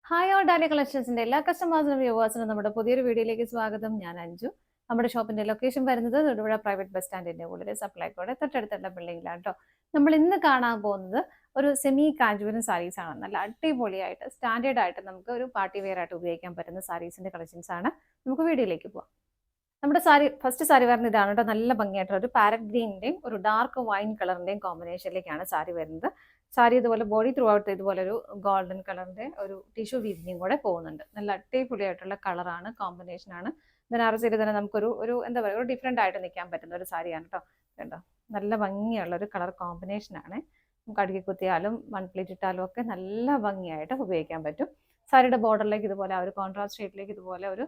Hi all ഡാലി കളക്ഷൻസിന്റെ എല്ലാ കസ്റ്റമേഴ്സിനും വ്യൂവേഴ്സിനും നമ്മുടെ പുതിയൊരു വീഡിയോയിലേക്ക് സ്വാഗതം. ഞാൻ അഞ്ജു. നമ്മുടെ ഷോപ്പിന്റെ ലൊക്കേഷൻ വരുന്നത് തൊടുപുഴ പ്രൈവറ്റ് ബസ് സ്റ്റാൻഡിന്റെ ഉള്ളിൽ സപ്ലൈക്കോടെ തൊട്ടടുത്തുള്ള ബിൽഡിംഗിലാണ് കേട്ടോ. നമ്മൾ ഇന്ന് കാണാൻ പോകുന്നത് ഒരു സെമി കാഞ്ചൂരൻ സാരീസ് ആണ്. നല്ല അടിപൊളിയായിട്ട് സ്റ്റാൻഡേർഡ് ആയിട്ട് നമുക്ക് ഒരു പാർട്ടി വെയർ ആയിട്ട് ഉപയോഗിക്കാൻ പറ്റുന്ന സാരീസിന്റെ കളക്ഷൻസ് ആണ്. നമുക്ക് വീഡിയോയിലേക്ക് പോവാം. നമ്മുടെ ഫസ്റ്റ് സാരി വരുന്നത് ഇതാണ് കേട്ടോ. നല്ല ഭംഗിയായിട്ടുള്ള ഒരു പാരറ്റ് ഗ്രീനിന്റെയും ഒരു ഡാർക്ക് വൈൻ കളറിന്റെയും കോമ്പിനേഷനിലേക്കാണ് സാരി വരുന്നത്. സാരി ഇതുപോലെ ബോഡി ത്രൂ ഔട്ട് ഇതുപോലെ ഒരു ഗോൾഡൻ കളറിന്റെ ഒരു ടിഷ്യൂ വീവിങ്ങും കൂടെ പോകുന്നുണ്ട്. നല്ല അടിപൊളിയായിട്ടുള്ള കളറാണ്, കോമ്പിനേഷൻ ആണ്. ബനാറസിയിൽ തന്നെ നമുക്കൊരു ഒരു എന്താ പറയുക, ഒരു ഡിഫറെന്റ് ആയിട്ട് നിൽക്കാൻ പറ്റുന്ന ഒരു സാരിയാണ് കേട്ടോ. കണ്ടോ, നല്ല ഭംഗിയുള്ള ഒരു കളർ കോമ്പിനേഷൻ ആണ്. നമുക്ക് അടുക്കി കുത്തിയാലും വൺ പ്ലേറ്റ് ഇട്ടാലും ഒക്കെ നല്ല ഭംഗിയായിട്ട് ഉപയോഗിക്കാൻ പറ്റും. സാരിയുടെ ബോർഡറിലേക്ക് ഇതുപോലെ ആ ഒരു കോൺട്രാസ്റ്റ് ഷെയ്ഡിലേക്ക് ഇതുപോലെ ഒരു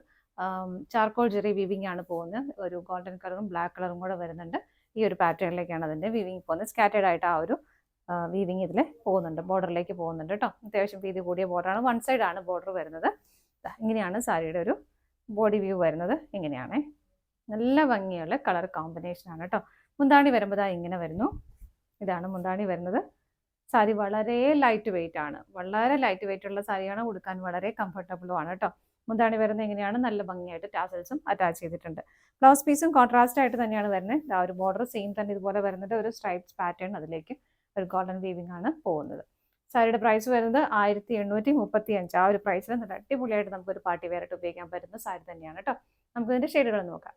ചാർക്കോൾ ജെറി വീവിംഗ് ആണ് പോകുന്നത്. ഒരു ഗോൾഡൻ കളറും ബ്ലാക്ക് കളറും കൂടെ വരുന്നുണ്ട്. ഈ ഒരു പാറ്റേണിലേക്കാണ് അതിന്റെ വീവിംഗ് പോകുന്നത്. സ്കാറ്റേഡ് ആയിട്ട് ആ ഒരു വീവിങ് ഇതിൽ പോകുന്നുണ്ട്, ബോർഡറിലേക്ക് പോകുന്നുണ്ട് കേട്ടോ. അത്യാവശ്യം വീതി കൂടിയ ബോർഡറാണ്. വൺ സൈഡ് ആണ് ബോർഡർ വരുന്നത്. ഇങ്ങനെയാണ് സാരിയുടെ ഒരു ബോഡി വ്യൂ വരുന്നത്. ഇങ്ങനെയാണ് നല്ല ഭംഗിയുള്ള കളർ കോമ്പിനേഷൻ ആണ് കേട്ടോ. മുന്താണി വരുമ്പോൾ ഇങ്ങനെ വരുന്നു. ഇതാണ് മുന്താണി വരുന്നത്. സാരി വളരെ ലൈറ്റ് വെയിറ്റ് ആണ്, വളരെ ലൈറ്റ് വെയിറ്റ് ഉള്ള സാരിയാണ്. ഉടുക്കാൻ വളരെ കംഫർട്ടബിളും ആണ് കേട്ടോ. മുന്താണി വരുന്നത് ഇങ്ങനെയാണ്. നല്ല ഭംഗിയായിട്ട് ടാസൽസും അറ്റാച്ച് ചെയ്തിട്ടുണ്ട്. ബ്ലൗസ് പീസും കോൺട്രാസ്റ്റ് ആയിട്ട് തന്നെയാണ് വരുന്നത്. ആ ഒരു ബോർഡർ സെയിം തന്നെ ഇതുപോലെ വരുന്നുണ്ട്. ഒരു സ്ട്രൈപ്സ് പാറ്റേൺ അതിലേക്ക് ഒരു ഗോൾഡൻ വീവിംഗ് ആണ് പോകുന്നത്. സാരിയുടെ പ്രൈസ് വരുന്നത് 1835. ആ ഒരു പ്രൈസിൽ നല്ല അടിപൊളിയായിട്ട് നമുക്കൊരു പാർട്ടി വെയർ ആയിട്ട് ഉപയോഗിക്കാൻ പറ്റുന്ന സാരി തന്നെയാണ് കേട്ടോ. നമുക്ക് ഇതിന്റെ ഷെയ്ഡുകൾ നോക്കാം.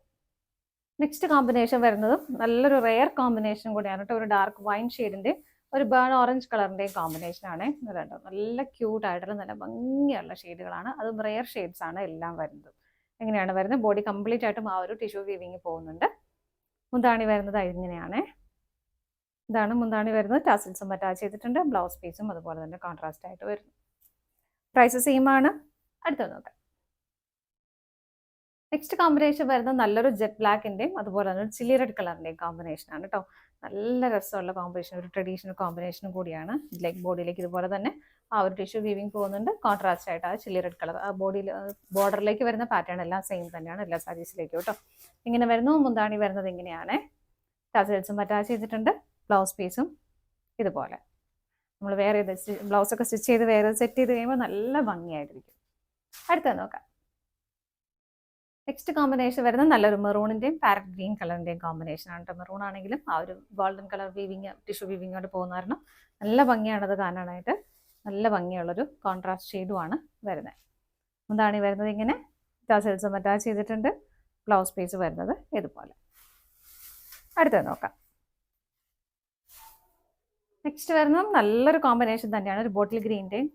നെക്സ്റ്റ് കോമ്പിനേഷൻ വരുന്നതും നല്ലൊരു റെയർ കോമ്പിനേഷൻ കൂടിയാണ് കേട്ടോ. ഒരു ഡാർക്ക് വൈൻ ഷെയ്ഡിന്റെ ഒരു ബേൺ ഓറഞ്ച് കളറിന്റെയും കോമ്പിനേഷൻ ആണ്. കേട്ടോ, നല്ല ക്യൂട്ട് ആയിട്ടുള്ള നല്ല ഭംഗിയുള്ള ഷെയ്ഡുകളാണ്. അതും റെയർ ഷെയ്ഡ്സ് ആണ് എല്ലാം വരുന്നത്. എങ്ങനെയാണ് വരുന്നത്? ബോഡി കംപ്ലീറ്റ് ആയിട്ടും ആ ഒരു ടിഷ്യൂ വീവിങ് പോകുന്നുണ്ട്. മുന്താണി വരുന്നത് ഇങ്ങനെയാണ്. ഇതാണ് മുന്താണി വരുന്നത്. ടാസിൽസും അറ്റാച്ച് ചെയ്തിട്ടുണ്ട്. ബ്ലൗസ് പീസും അതുപോലെ തന്നെ കോൺട്രാസ്റ്റ് ആയിട്ട് വരുന്നു. പ്രൈസ് സെയിം ആണ്. അടുത്തത് നോക്കാം. നെക്സ്റ്റ് കോമ്പിനേഷൻ വരുന്നത് നല്ലൊരു ജെറ്റ് ബ്ലാക്കിന്റെയും അതുപോലെ തന്നെ ചില്ലി റെഡ് കളറിന്റെയും കോമ്പിനേഷൻ ആണ് കേട്ടോ. നല്ല രസമുള്ള കോമ്പിനേഷൻ, ഒരു ട്രഡീഷണൽ കോമ്പിനേഷനും കൂടിയാണ്. ലെഗ് ബോഡിയിലേക്ക് ഇതുപോലെ തന്നെ ആ ഒരു ടിഷ്യൂ വീവിങ് പോകുന്നുണ്ട്. കോൺട്രാസ്റ്റ് ആയിട്ട് ആ ചില്ലി റെഡ് കളർ ആ ബോഡിയിൽ ബോർഡറിലേക്ക് വരുന്ന പാറ്റേൺ എല്ലാം സെയിം തന്നെയാണ് എല്ലാ സാരീസിലേക്കും കേട്ടോ. ഇങ്ങനെ വരുന്നു. മുന്താണി വരുന്നത് ഇങ്ങനെയാണ്. ടാസിൽസും അറ്റാച്ച് ചെയ്തിട്ടുണ്ട്. ബ്ലൗസ് പീസും ഇതുപോലെ നമ്മൾ വേറെ ബ്ലൗസ് ഒക്കെ സ്റ്റിച്ച് ചെയ്ത് വേറെ സെറ്റ് ചെയ്ത് കഴിയുമ്പോൾ നല്ല ഭംഗിയായിട്ടിരിക്കും. അടുത്തത് നോക്കാം. നെക്സ്റ്റ് കോമ്പിനേഷൻ വരുന്നത് നല്ലൊരു മെറൂണിന്റെയും പാരറ്റ് ഗ്രീൻ കളറിന്റെയും കോമ്പിനേഷൻ ആണ് കേട്ടോ. മെറൂൺ ആണെങ്കിലും ആ ഒരു ഗോൾഡൻ കളർ വീവിങ് ടിഷ്യൂ വീവിങ്ങോട്ട് പോകുന്ന കാരണം നല്ല ഭംഗിയാണത് കാണാനായിട്ട്. നല്ല ഭംഗിയുള്ളൊരു കോൺട്രാസ്റ്റ് ഷെയ്ഡുമാണ് വരുന്നത്. എന്താണ് വരുന്നത് ഇങ്ങനെ ടാസൽസും അറ്റാച്ച് ചെയ്തിട്ടുണ്ട്. ബ്ലൗസ് പീസ് വരുന്നത് ഇതുപോലെ. അടുത്തത് നോക്കാം. നെക്സ്റ്റ് വരുന്നത് നല്ലൊരു കോമ്പിനേഷൻ തന്നെയാണ്. ഒരു ബോട്ടിൽ ഗ്രീൻ്റെയും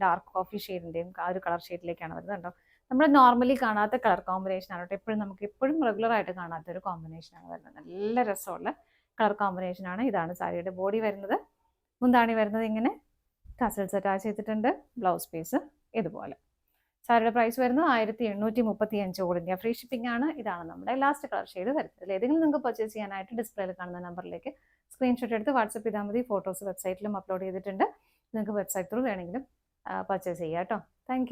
ഡാർക്ക് കോഫി ഷെയ്ഡിന്റെയും ആ ഒരു കളർ ഷെയ്ഡിലേക്കാണ് വരുന്നത് കേട്ടോ. നമ്മൾ നോർമലി കാണാത്ത കളർ കോമ്പിനേഷൻ ആണ് കേട്ടോ. നമുക്ക് എപ്പോഴും റെഗുലർ ആയിട്ട് കാണാത്ത ഒരു കോമ്പിനേഷൻ ആണ് വരുന്നത്. നല്ല രസമുള്ള കളർ കോമ്പിനേഷൻ ആണ്. ഇതാണ് സാരിയുടെ ബോഡി വരുന്നത്. മുന്താണി വരുന്നത് ഇങ്ങനെ ടസൽസ് അറ്റാച്ച് ചെയ്തിട്ടുണ്ട്. ബ്ലൗസ് പീസ് ഇതുപോലെ. സാരിയുടെ പ്രൈസ് വരുന്നത് 1835 ഓൾ ഇന്ത്യ ഫ്രീ ഷിപ്പിംഗ് ആണ്. ഇതാണ് നമ്മുടെ ലാസ്റ്റ് കളർ ഷെയ്ഡ് വരുന്നത്. ഏതെങ്കിലും നിങ്ങൾക്ക് പർച്ചേസ് ചെയ്യാനായിട്ട് ഡിസ്പ്ലേയിൽ കാണുന്ന നമ്പറിലേക്ക് സ്ക്രീൻഷോട്ട് എടുത്ത് വാട്സപ്പ് ചെയ്താൽ മതി. ഫോട്ടോസ് വെബ്സൈറ്റിലും അപ്ലോഡ് ചെയ്തിട്ടുണ്ട്. നിങ്ങൾക്ക് വെബ്സൈറ്റ് ത്രൂ വേണമെങ്കിലും പർച്ചേസ് ചെയ്യാം കേട്ടോ. താങ്ക്